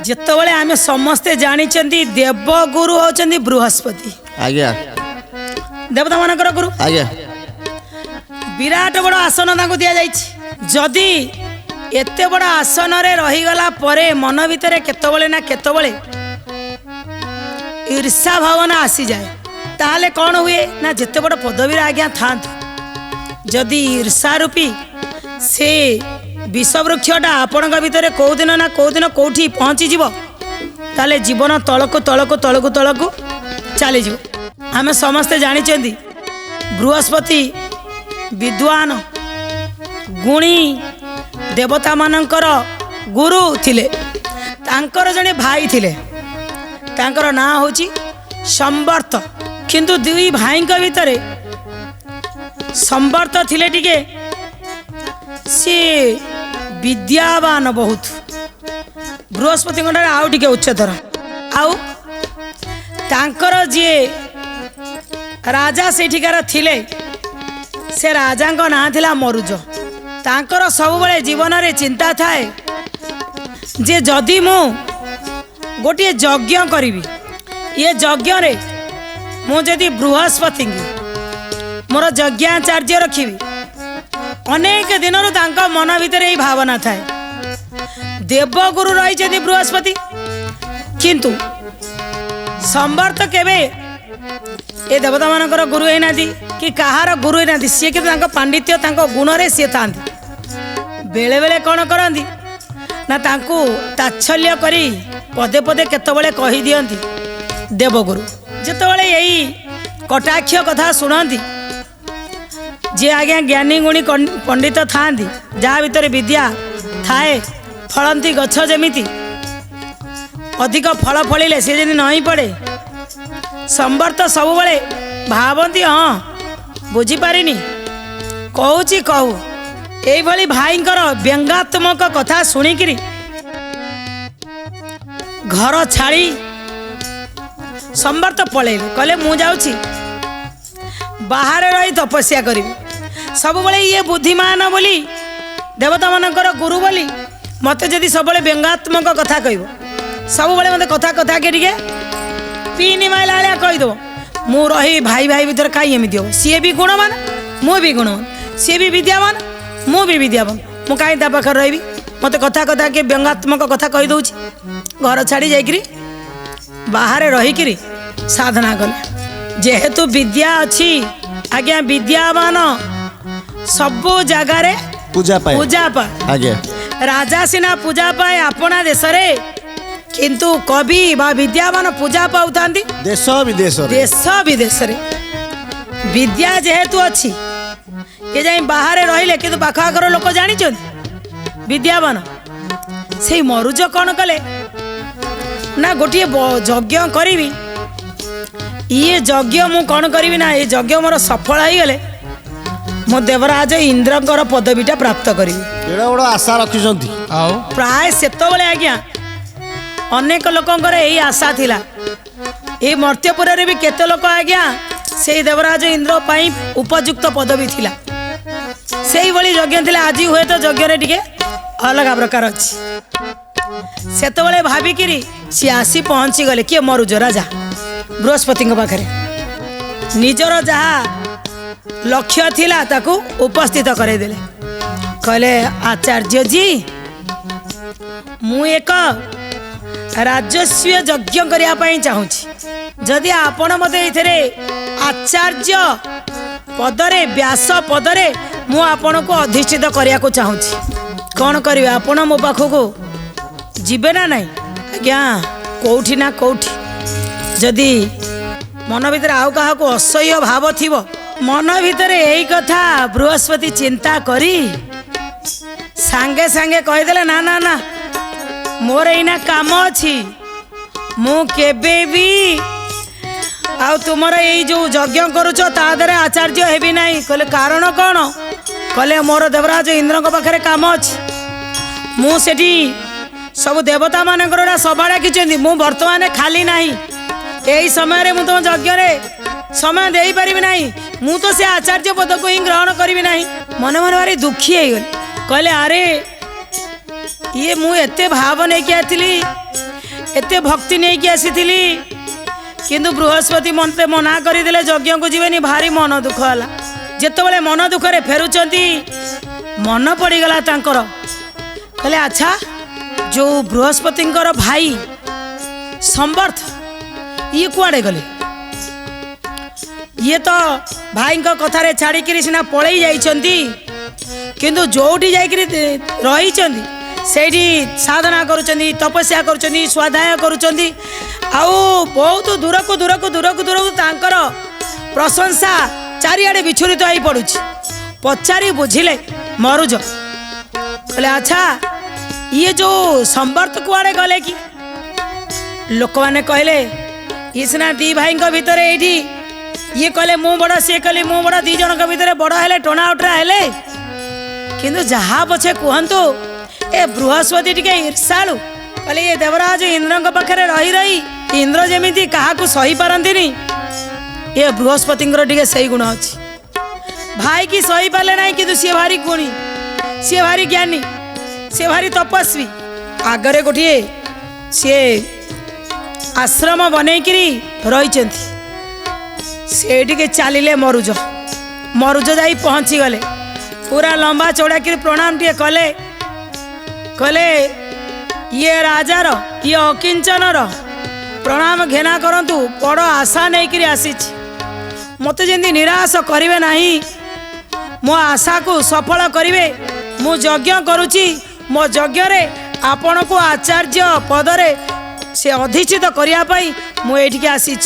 ଯେତେବେଳେ ଆମେ ସମସ୍ତେ ଜାଣିଛନ୍ତି ଦେବଗୁରୁ ହେଉଛନ୍ତି ବୃହସ୍ପତି। ଆଜ୍ଞା ଦେବତା ମାନଙ୍କର ଗୁରୁ। ଆଜ୍ଞା ବିରାଟ ବଡ଼ ଆସନ ତାଙ୍କୁ ଦିଆଯାଇଛି। ଯଦି ଏତେ ବଡ଼ ଆସନରେ ରହିଗଲା ପରେ ମନ ଭିତରେ କେତେବେଳେ ନା କେତେବେଳେ ଈର୍ଷା ଭାବନା ଆସିଯାଏ, ତାହେଲେ କ'ଣ ହୁଏ ନା ଯେତେ ବଡ଼ ପଦବୀରେ ଆଜ୍ଞା ଥାଆନ୍ତୁ, ଯଦି ଈର୍ଷା ରୂପୀ ସେ ବିଷବୃକ୍ଷଟା ଆପଣଙ୍କ ଭିତରେ କେଉଁଦିନ ନା କେଉଁଦିନ କେଉଁଠି ପହଞ୍ଚିଯିବ, ତାହେଲେ ଜୀବନ ତଳକୁ ତଳକୁ ତଳକୁ ତଳକୁ ଚାଲିଯିବ। ଆମେ ସମସ୍ତେ ଜାଣିଛନ୍ତି ବୃହସ୍ପତି ବିଦ୍ୱାନ ଗୁଣୀ ଦେବତାମାନଙ୍କର ଗୁରୁ ଥିଲେ। ତାଙ୍କର ଜଣେ ଭାଇ ଥିଲେ, ତାଙ୍କର ନାଁ ହେଉଛି ସମ୍ବର୍ତ୍ତ। କିନ୍ତୁ ଦୁଇ ଭାଇଙ୍କ ଭିତରେ ସମ୍ବର୍ତ୍ତ ଥିଲେ ଟିକେ ସିଏ ବିଦ୍ୟାବାନ ବହୁତ, ବୃହସ୍ପତିଙ୍କ ଠାରେ ଆଉ ଟିକେ ଉଚ୍ଚତର। ଆଉ ତାଙ୍କର ଯିଏ ରାଜା ସେଇଠିକାର ଥିଲେ, ସେ ରାଜାଙ୍କ ନାଁ ଥିଲା ମରୁଜ। ତାଙ୍କର ସବୁବେଳେ ଜୀବନରେ ଚିନ୍ତା ଥାଏ ଯେ ଯଦି ମୁଁ ଗୋଟିଏ ଯଜ୍ଞ କରିବି, ଏ ଯଜ୍ଞରେ ମୁଁ ଯଦି ବୃହସ୍ପତିଙ୍କୁ ମୋର ଯଜ୍ଞାଚାର୍ଯ୍ୟ ରଖିବି। ଅନେକ ଦିନରୁ ତାଙ୍କ ମନ ଭିତରେ ଏହି ଭାବନା ଥାଏ। ଦେବଗୁରୁ ରହିଛନ୍ତି ବୃହସ୍ପତି, କିନ୍ତୁ ସମ୍ବର୍ତ୍ତ କେବେ ଏ ଦେବତାମାନଙ୍କର ଗୁରୁ ହେଇନାହାନ୍ତି କି କାହାର ଗୁରୁ ହେଇନାହାନ୍ତି। ସିଏ କିନ୍ତୁ ତାଙ୍କ ପାଣ୍ଡିତ୍ୟ ତାଙ୍କ ଗୁଣରେ ସିଏ ଥାଆନ୍ତି। ବେଳେବେଳେ କ'ଣ କରନ୍ତି ନା ତାଙ୍କୁ ତାଚ୍ଛଲ୍ୟ କରି ପଦେ ପଦେ କେତେବେଳେ କହିଦିଅନ୍ତି ଦେବଗୁରୁ। ଯେତେବେଳେ ଏଇ କଟାକ୍ଷ କଥା ଶୁଣନ୍ତି, ଯିଏ ଆଜ୍ଞା ଜ୍ଞାନୀ ଗୁଣୀ ପଣ୍ଡିତ ଥାଆନ୍ତି, ଯାହା ଭିତରେ ବିଦ୍ୟା ଥାଏ, ଫଳନ୍ତି ଗଛ ଯେମିତି ଅଧିକ ଫଳ ଫଳିଲେ ସେ ଯଦି ନଇଁ ପଡ଼େ, ସମ୍ବର୍ତ୍ତ ସବୁବେଳେ ଭାବନ୍ତି ହଁ ବୁଝିପାରିନି କହୁଛି କହୁ। ଏଇଭଳି ଭାଇଙ୍କର ବ୍ୟଙ୍ଗାତ୍ମକ କଥା ଶୁଣିକିରି ଘର ଛାଡ଼ି ସମ୍ବର୍ତ୍ତ ପଳେଇଲେ। କହିଲେ ମୁଁ ଯାଉଛି ବାହାରେ ରହି ତପସ୍ୟା କରିବି। ସବୁବେଳେ ଇଏ ବୁଦ୍ଧିମାନ ବୋଲି, ଦେବତାମାନଙ୍କର ଗୁରୁ ବୋଲି ମୋତେ ଯଦି ସବୁବେଳେ ବ୍ୟଙ୍ଗାତ୍ମକ କଥା କହିବ, ସବୁବେଳେ ମୋତେ କଥା କଥାକେ ଟିକେ ପିନି ମାଇଲା ଭଳିଆ କହିଦେବ, ମୁଁ ରହି ଭାଇ ଭାଇ ଭିତରେ କାହିଁ ଏମିତି ହେବ? ସିଏ ବି ଗୁଣମାନ, ମୁଁ ବି ଗୁଣମାନ, ସିଏ ବି ବିଦ୍ୟାମାନ, ମୁଁ ବି ବିଦ୍ୟାବାନ, ମୁଁ କାହିଁ ତା ପାଖରେ ରହିବି? ମୋତେ କଥା କଥାକେ ବ୍ୟଙ୍ଗାତ୍ମକ କଥା କହିଦେଉଛି। ଘର ଛାଡ଼ି ଯାଇକିରି ବାହାରେ ରହିକିରି ସାଧନା କଲେ। ଯେହେତୁ ବିଦ୍ୟା ଅଛି ଆଜ୍ଞା, ବିଦ୍ୟାବାନ ସବୁ ଜାଗାରେ ପୂଜା ପାଏ। ଆଜ୍ଞା ରାଜା ସିନା ପୂଜା ପାଏ ଆପଣା ଦେଶରେ, କିନ୍ତୁ କବି ବା ବିଦ୍ୟାବାନ ପୂଜା ପାଉଥାନ୍ତି ଦେଶ ବିଦେଶରେ। ବିଦ୍ୟା ଯେହେତୁ ଅଛି, ଏ ଯାଇ ବାହାରେ ରହିଲେ କିନ୍ତୁ ପାଖ ଆଖର ଲୋକ ଜାଣିଛନ୍ତି ବିଦ୍ୟାବାନ। ସେଇ ମରୁଜ କ'ଣ କଲେ ନା ଗୋଟିଏ ଯଜ୍ଞ କରିବି, ଇଏ ଯଜ୍ଞ ମୁଁ କ'ଣ କରିବି ନା ଏ ଯଜ୍ଞ ମୋର ସଫଳ ହେଇଗଲେ ମୁଁ ଦେବରାଜ ଇନ୍ଦ୍ରଙ୍କର ପଦବୀଟା ପ୍ରାପ୍ତ କରିବି। ଏଇଟା ବଡ଼ ଆଶା ରଖିଛନ୍ତି। ଆଉ ପ୍ରାୟ ସେତେବେଳେ ଆଜ୍ଞା ଅନେକ ଲୋକଙ୍କର ଏଇ ଆଶା ଥିଲା। ଏଇ ମର୍ତ୍ତ୍ୟପୁରରେ ବି କେତେ ଲୋକ ଆଜ୍ଞା ସେଇ ଦେବରାଜ ଇନ୍ଦ୍ର ପାଇଁ ଉପଯୁକ୍ତ ପଦବୀ ଥିଲା। ସେଇଭଳି ଯଜ୍ଞ ଥିଲା। ଆଜି ହୁଏତ ଯଜ୍ଞରେ ଟିକେ ଅଲଗା ପ୍ରକାର ଅଛି। ସେତେବେଳେ ଭାବିକିରି ସିଏ ଆସି ପହଞ୍ଚିଗଲେ। କିଏ? ମରୁଜ ରାଜା ବୃହସ୍ପତିଙ୍କ ପାଖରେ ନିଜର ଯାହା ଲକ୍ଷ୍ୟ ଥିଲା ତାକୁ ଉପସ୍ଥିତ କରାଇଦେଲେ। କହିଲେ ଆଚାର୍ଯ୍ୟଜୀ, ମୁଁ ଏକ ରାଜସ୍ୱୀୟ ଯଜ୍ଞ କରିବା ପାଇଁ ଚାହୁଁଛି। ଯଦି ଆପଣ ମୋତେ ଏଥିରେ ଆଚାର୍ଯ୍ୟ ପଦରେ, ବ୍ୟାସ ପଦରେ ମୁଁ ଆପଣଙ୍କୁ ଅଧିଷ୍ଠିତ କରିବାକୁ ଚାହୁଁଛି, କ'ଣ କରିବେ? ଆପଣ ମୋ ପାଖକୁ ଯିବେ ନା ନାହିଁ? ଆଜ୍ଞା କେଉଁଠି ନା କେଉଁଠି ଯଦି ମନ ଭିତରେ ଆଉ କାହାକୁ ଅସହ୍ୟ ଭାବ ଥିବ, ମନ ଭିତରେ ଏଇ କଥା ବୃହସ୍ପତି ଚିନ୍ତା କରି ସାଙ୍ଗେ ସାଙ୍ଗେ କହିଦେଲେ ନା ନା ନା, ମୋର ଏଇନା କାମ ଅଛି, ମୁଁ କେବେ ବି ଆଉ ତୁମର ଏଇ ଯେଉଁ ଯଜ୍ଞ କରୁଛ ତା ଦେହରେ ଆଚାର୍ଯ୍ୟ ହେବି ନାହିଁ। କହିଲେ କାରଣ କ'ଣ? କହିଲେ ମୋର ଦେବରାଜ ଇନ୍ଦ୍ରଙ୍କ ପାଖରେ କାମ ଅଛି। ମୁଁ ସେଠି ସବୁ ଦେବତାମାନଙ୍କର ସଭା ଡାକିଛନ୍ତି, ମୁଁ ବର୍ତ୍ତମାନ ଖାଲି ନାହିଁ। ଏହି ସମୟରେ ମୁଁ ତୁମ ଯଜ୍ଞରେ ସମୟ ଦେଇପାରିବି ନାହିଁ। ମୁଁ ତ ସେ ଆଚାର୍ଯ୍ୟ ପଦକୁ ହିଁ ଗ୍ରହଣ କରିବି ନାହିଁ। ମନେ ମନେ ଭାରି ଦୁଃଖୀ ହେଇଗଲି। କହିଲେ ଆରେ ଇଏ ମୁଁ ଏତେ ଭାବ ନେଇକି ଆସିଥିଲି, एते भक्ति नहीं कि आसीथिली किंतु बृहस्पति मते मना करदेले यज्ञ को जीवेनी भारी मन दुख है जिते मन दुखरे फेरुंती मन पड़गला कहले अच्छा जो बृहस्पति भाई संवर्थ ये कुआड़े गले ये तो भाई कथार छाड़ी सीना पलि जाइछंती किंतु जोटी जाइकरी रही सेठी साधना करुचंदी तपस्या करुचंदी स्वाध्याय करुचंदी आउ बहुत दूर को दूर को दूर को दूर को तांकर प्रशंसा चारिआडे विछुरित हो पड़ुछि पचारि बुझिले मरुज कहले अच्छा ये जो संवर्त कुआड़े गले कि लोक मैंने कहले ये सिना दी भाई भितर ये ये कहले मु बड़ सी कहले मु बड़ दी जन भितर बड़ हेले टोना उटरा हेले किंतु जहा पछे कहतु ए बृहस्पति टिके ईर्षालु कहले ये देवराज इंद्र पाखे रही रही इंद्र जमी क्या सही पारती ये बृहस्पति टिके सही गुण अच्छी भाई की सही पारे ना कि सी भारी गुणी सी भारी ज्ञानी सी भारी तपस्वी आगरे गोटे सी आश्रम बनईकरी रही से चलिले मरुज मरुज जा पहुँची गले पूरा लंबा चौड़ा कि प्रणाम टे कले कले ये राजार ये अकिंचनर प्रणाम घेना करंतु बड़ आशा नहीं कि आसी मत जमी निराश करें ना मो आशा को सफल करेंगे मु यज्ञ करुच्ची मो यज्ञ आपण को आचार्य पदरे से अधिष्ठित करने मुझे आसी